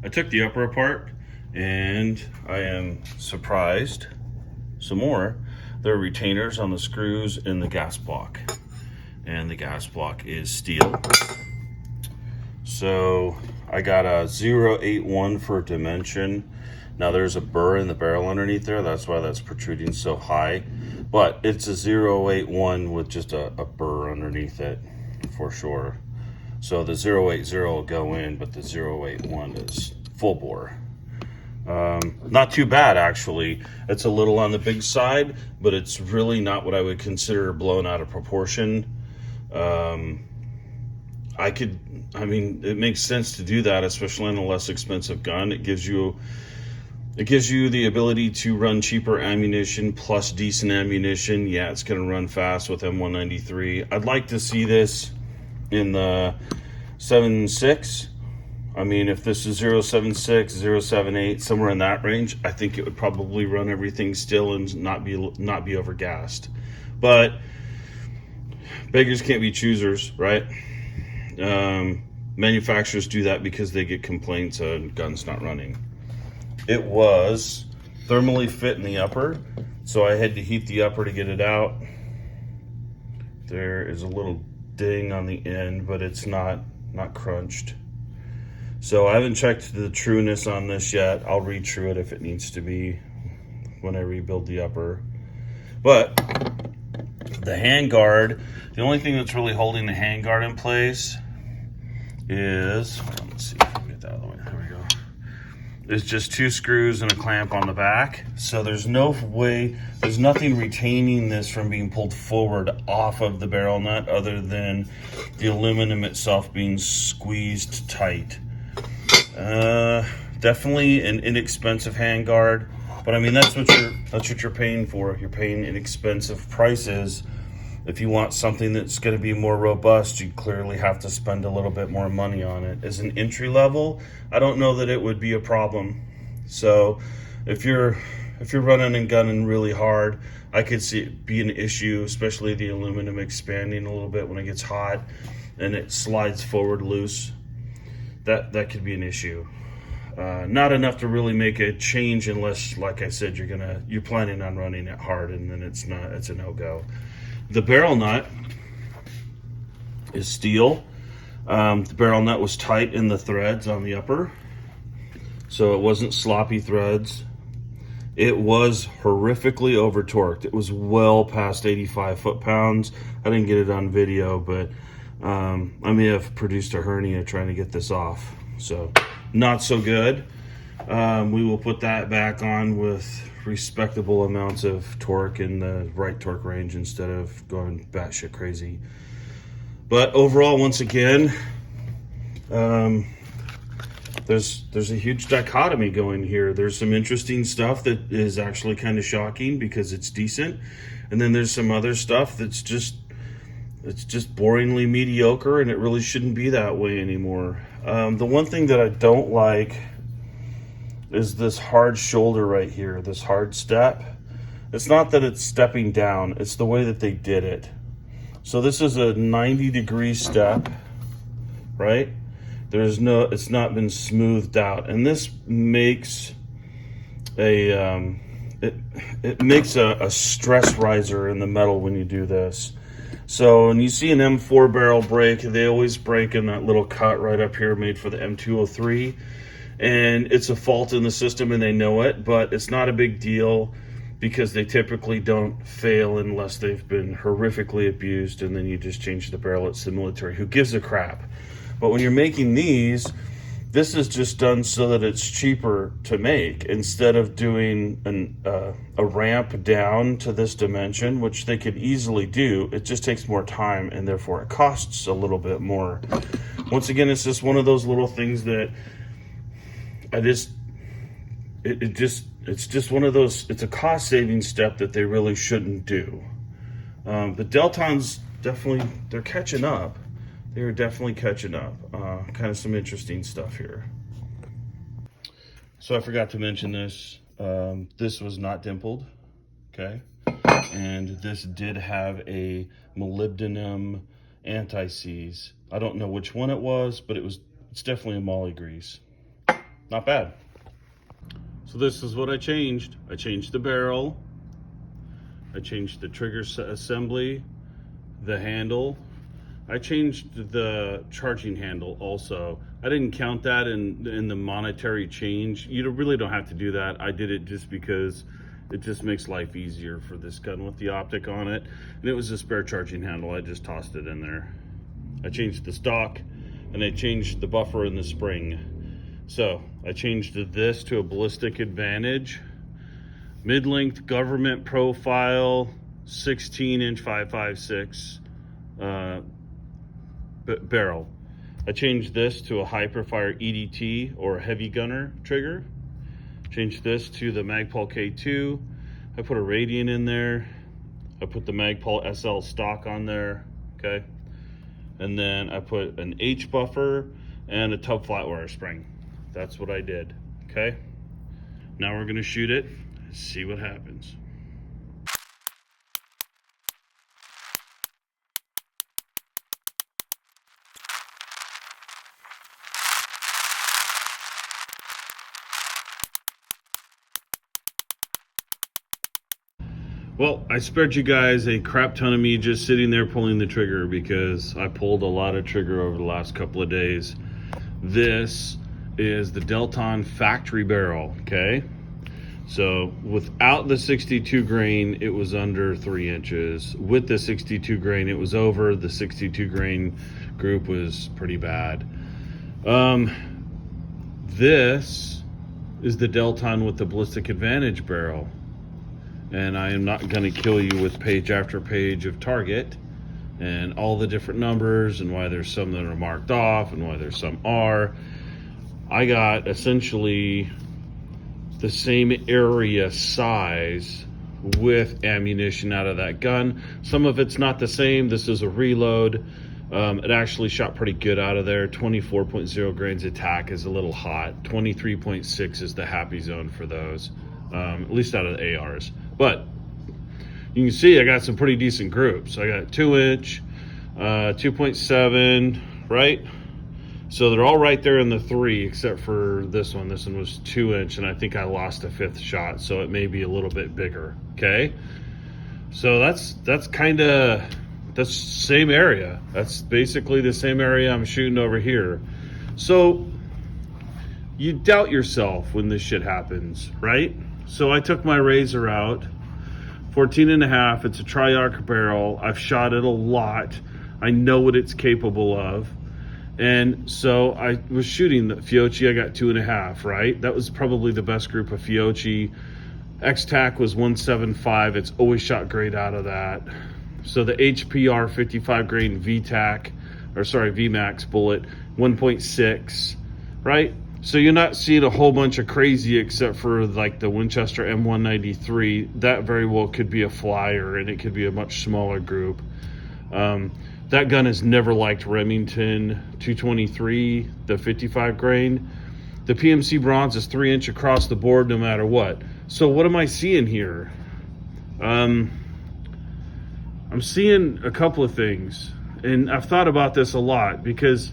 I took the upper apart and I am surprised some more. There are retainers on the screws in the gas block, and the gas block is steel. So I got a 081 for dimension. Now there's a burr in the barrel underneath there. That's why that's protruding so high. But it's a 081 with just a burr underneath it for sure. So the 080 will go in, but the 081 is full bore. Not too bad, actually. It's a little on the big side, but it's really not what I would consider blown out of proportion. It makes sense to do that, especially on a less expensive gun. It gives you the ability to run cheaper ammunition plus decent ammunition. Yeah, it's going to run fast with M193. I'd like to see this in the 7.6. I mean, if this is 0.76, 0.78, somewhere in that range, I think it would probably run everything still and not be overgassed. But beggars can't be choosers, right? Manufacturers do that because they get complaints on guns not running. It was thermally fit in the upper, so I had to heat the upper to get it out. There is a little ding on the end, but it's not crunched. So I haven't checked the trueness on this yet. I'll re-true it if it needs to be when I rebuild the upper. But the handguard, the only thing that's really holding the handguard in place is, let's see if I can get that out of the way. There we go. There's just 2 screws and a clamp on the back. So there's nothing retaining this from being pulled forward off of the barrel nut other than the aluminum itself being squeezed tight. Definitely an inexpensive handguard, but I mean that's what you're paying for. You're paying inexpensive prices. If you want something that's going to be more robust, you clearly have to spend a little bit more money on it. As an entry level, I don't know that it would be a problem. So if you're running and gunning really hard, I could see it be an issue, especially the aluminum expanding a little bit when it gets hot and it slides forward loose. That could be an issue. Not enough to really make a change unless, like I said, you're planning on running it hard, and then it's a no-go. The barrel nut is steel. The barrel nut was tight in the threads on the upper, so it wasn't sloppy threads. It was horrifically over torqued. It was well past 85 foot-pounds. I didn't get it on video, but I may have produced a hernia trying to get this off. So not so good. We will put that back on with respectable amounts of torque in the right torque range instead of going batshit crazy. But overall, once again, there's a huge dichotomy going here. There's some interesting stuff that is actually kind of shocking because it's decent, and then there's some other stuff that's just boringly mediocre, and it really shouldn't be that way anymore. The one thing that I don't like is this hard shoulder right here, this hard step. It's not that it's stepping down, it's the way that they did it. So this is a 90-degree step, right? It's not been smoothed out, and this makes it makes a stress riser in the metal when you do this. So when you see an M4 barrel break, they always break in that little cut right up here made for the M203. And it's a fault in the system and they know it, but it's not a big deal because they typically don't fail unless they've been horrifically abused, and then you just change the barrel. It's the military. Who gives a crap? But when you're making these, this is just done so that it's cheaper to make. Instead of doing a ramp down to this dimension, which they could easily do, it just takes more time and therefore it costs a little bit more. Once again, it's just one of those little things that it's just one of those, it's a cost saving step that they really shouldn't do. The Deltons they're catching up. They're definitely catching up. Kind of some interesting stuff here. So I forgot to mention this. This was not dimpled, okay? And this did have a molybdenum anti-seize. I don't know which one it was, but it's definitely a moly grease. not bad. So this is what I changed. I changed the barrel. I changed the trigger assembly, the handle. I changed the charging handle also. I didn't count that in the monetary change. You really don't have to do that. I did it just because it just makes life easier for this gun with the optic on it. And it was a spare charging handle. I just tossed it in there. I changed the stock and I changed the buffer in the spring. So I changed this to a ballistic advantage, mid-length government profile, 16-inch 5.56 barrel. I changed this to a Hyperfire EDT or heavy gunner trigger. Changed this to the Magpul K2. I put a Radiant in there. I put the Magpul SL stock on there, okay? And then I put an H buffer and a tub flat wire spring. That's what I did, okay? Now we're gonna shoot it, see what happens. Well, I spared you guys a crap ton of me just sitting there pulling the trigger because I pulled a lot of trigger over the last couple of days. This is the Delton factory barrel, okay? So without the 62 grain, it was under 3 inches. With the 62 grain, it was over. The 62 grain group was pretty bad. This is the Delton with the ballistic advantage barrel. And I am not going to kill you with page after page of target and all the different numbers and why there's some that are marked off and why there's some are. I got essentially the same area size with ammunition out of that gun. Some of it's not the same. This is a reload. It actually shot pretty good out of there. 24.0 grains attack is a little hot. 23.6 is the happy zone for those, at least out of the ARs. But you can see I got some pretty decent groups. I got 2-inch, 2.7, right? So they're all right there in the 3, except for this one. This one was 2-inch, and I think I lost a 5th shot, so it may be a little bit bigger, okay? So that's the same area. That's basically the same area I'm shooting over here. So you doubt yourself when this shit happens, right? So I took my Razor out, 14.5. It's a tri-arc barrel. I've shot it a lot. I know what it's capable of. And so I was shooting the Fiocchi. I got 2.5, right? That was probably the best group of Fiocchi. X-Tac was 175. It's always shot great out of that. So the HPR 55 grain VMAX bullet, 1.6, right? So you're not seeing a whole bunch of crazy except for like the Winchester M193. That very well could be a flyer and it could be a much smaller group. That gun has never liked Remington 223, the 55 grain. The PMC bronze is 3-inch across the board no matter what. So what am I seeing here? I'm seeing a couple of things, and I've thought about this a lot because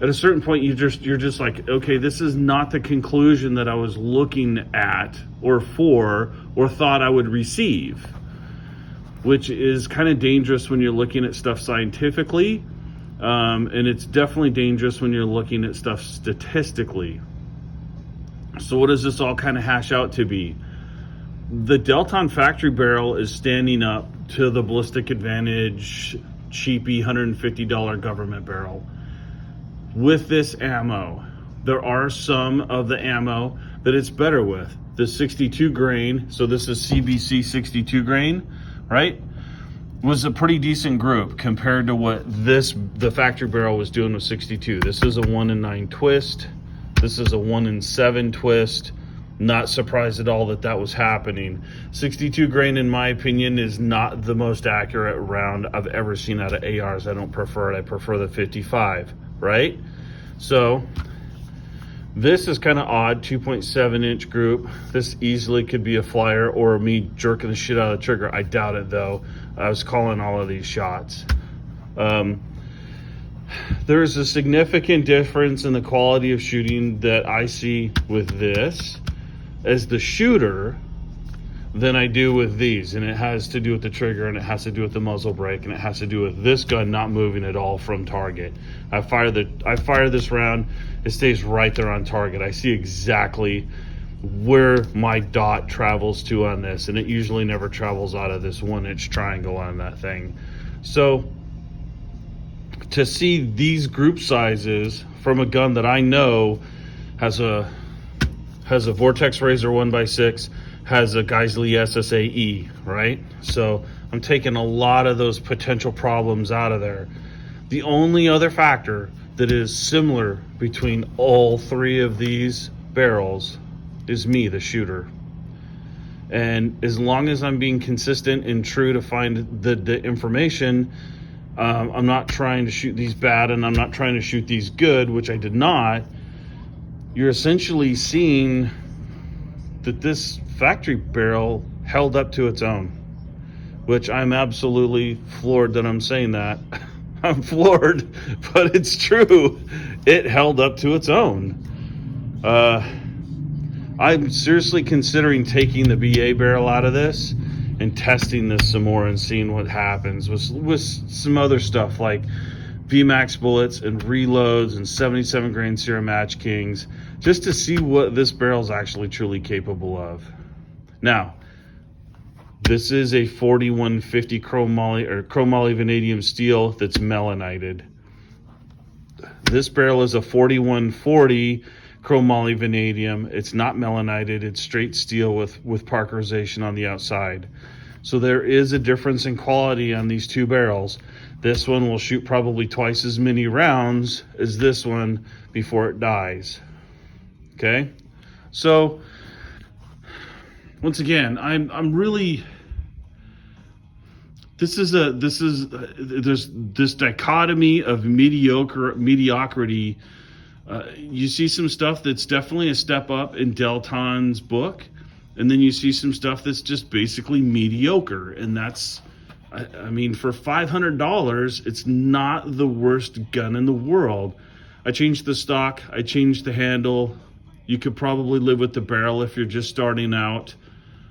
at a certain point you're just like, okay, this is not the conclusion that I was looking at or thought I would receive, which is kind of dangerous when you're looking at stuff scientifically, and it's definitely dangerous when you're looking at stuff statistically. So what does this all kind of hash out to be? The Delton factory barrel is standing up to the ballistic advantage cheapy $150 government barrel. With this ammo, there are some of the ammo that it's better with. The 62 grain, so this is CBC 62 grain, right? Was a pretty decent group compared to what the factory barrel was doing with 62. This is a 1-in-9 twist. This is a 1-in-7 twist. Not surprised at all that was happening. 62 grain, in my opinion, is not the most accurate round I've ever seen out of ARs. I don't prefer it. I prefer the 55, right? So this is kind of odd, 2.7-inch group. This easily could be a flyer or me jerking the shit out of the trigger. I doubt it, though. I was calling all of these shots. There's a significant difference in the quality of shooting that I see with this as the shooter than I do with these, and it has to do with the trigger, and it has to do with the muzzle brake, and it has to do with this gun not moving at all from target. I fire this round, it stays right there on target. I see exactly where my dot travels to on this, and it usually never travels out of this 1-inch triangle on that thing. So to see these group sizes from a gun that I know has a Vortex Razor 1x6, has a Geisley SSAE, right? So I'm taking a lot of those potential problems out of there. The only other factor that is similar between all three of these barrels is me, the shooter. And as long as I'm being consistent and true to find the information, I'm not trying to shoot these bad and I'm not trying to shoot these good, which I did not. You're essentially seeing that this factory barrel held up to its own, which I'm absolutely floored that I'm saying that. I'm floored, but it's true. It held up to its own. I'm seriously considering taking the BA barrel out of this and testing this some more and seeing what happens with some other stuff like VMAX bullets and reloads and 77 grain Sierra Match Kings, just to see what this barrel is actually truly capable of. Now, this is a 4150 chromoly vanadium steel that's melanited. This barrel is a 4140 chromoly vanadium. It's not melanited, it's straight steel with parkerization on the outside. So there is a difference in quality on these two barrels. This one will shoot probably twice as many rounds as this one before it dies. Okay? So once again, I'm really, there's this dichotomy of mediocrity. You see some stuff that's definitely a step up in Delton's book, and then you see some stuff that's just basically mediocre, and that's, I mean, for $500, it's not the worst gun in the world. I changed the stock, I changed the handle. You could probably live with the barrel if you're just starting out.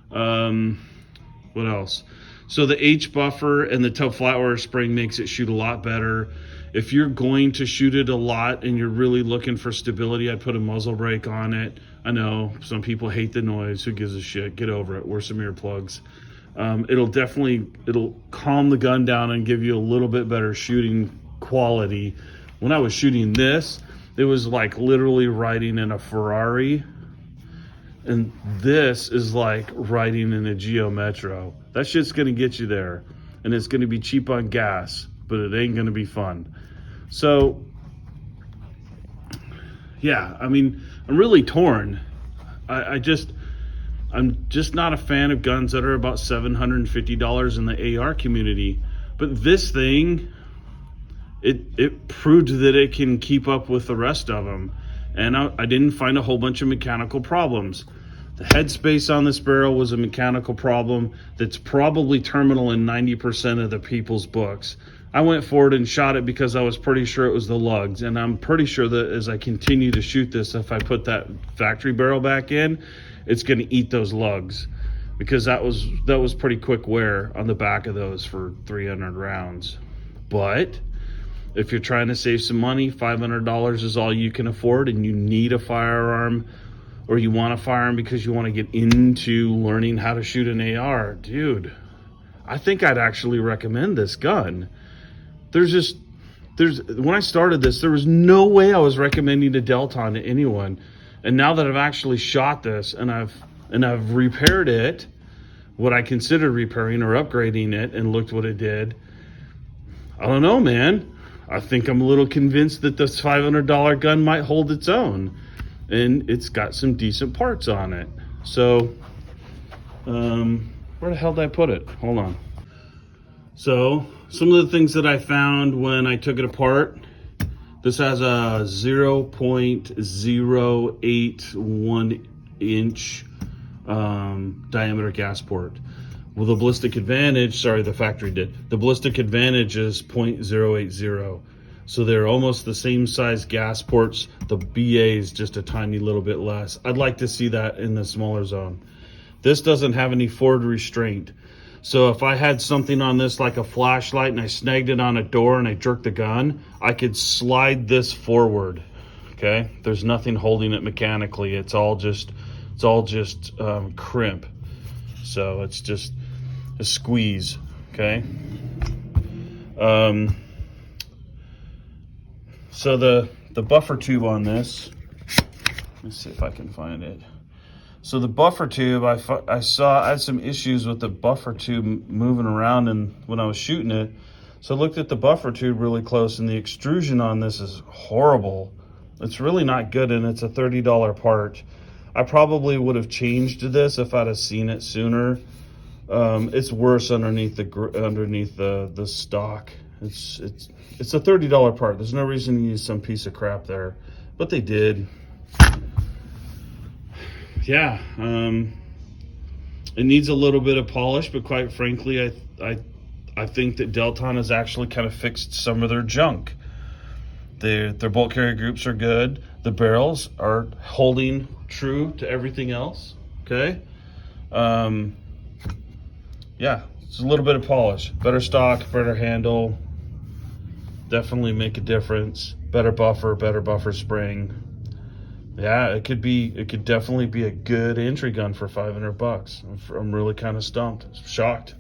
What else? So the H buffer and the tub flatware spring makes it shoot a lot better. If you're going to shoot it a lot and you're really looking for stability, I'd put a muzzle brake on it. I know some people hate the noise. Who gives a shit? Get over it. Wear some earplugs. It'll calm the gun down and give you a little bit better shooting quality. When I was shooting this, it was like literally riding in a Ferrari. And this is like riding in a Geo Metro. That shit's gonna get you there. And it's gonna be cheap on gas, but it ain't gonna be fun. So, yeah, I mean, I'm really torn. I'm just not a fan of guns that are about $750 in the AR community. But this thing, it proved that it can keep up with the rest of them. And I didn't find a whole bunch of mechanical problems. The headspace on this barrel was a mechanical problem that's probably terminal in 90% of the people's books. I went forward and shot it because I was pretty sure it was the lugs, and I'm pretty sure that as I continue to shoot this, if I put that factory barrel back in, it's going to eat those lugs, because that was pretty quick wear on the back of those for 300 rounds. But if you're trying to save some money, $500 is all you can afford, and you need a firearm, or you want a firearm because you want to get into learning how to shoot an AR, dude, I think I'd actually recommend this gun. When I started this, there was no way I was recommending a Delton to anyone. And now that I've actually shot this and I've repaired it, what I considered repairing or upgrading it, and looked what it did, I don't know, man. I think I'm a little convinced that this $500 gun might hold its own, and it's got some decent parts on it. So, where the hell did I put it? Hold on. So, some of the things that I found when I took it apart, this has a 0.081 inch diameter gas port. Well, the ballistic advantage, sorry, the factory did. The ballistic advantage is 0.080. So they're almost the same size gas ports. The BA is just a tiny little bit less. I'd like to see that in the smaller zone. This doesn't have any forward restraint. So if I had something on this like a flashlight and I snagged it on a door and I jerked the gun, I could slide this forward, okay? There's nothing holding it mechanically. It's all just crimp. So it's just a squeeze, okay? So the buffer tube on this, let me see if I can find it. So the buffer tube, I had some issues with the buffer tube moving around and when I was shooting it. So I looked at the buffer tube really close, and the extrusion on this is horrible. It's really not good, and it's a $30 part. I probably would have changed this if I'd have seen it sooner. It's worse underneath the stock. It's a $30 part. There's no reason to use some piece of crap there, but they did. Yeah, it needs a little bit of polish, but quite frankly, I think that Delton has actually kind of fixed some of their junk. Their bolt carrier groups are good. The barrels are holding true to everything else. Okay, yeah, it's a little bit of polish, better stock, better handle. Definitely make a difference. Better buffer spring. Yeah, it could definitely be a good entry gun for $500. I'm really kind of stumped, shocked.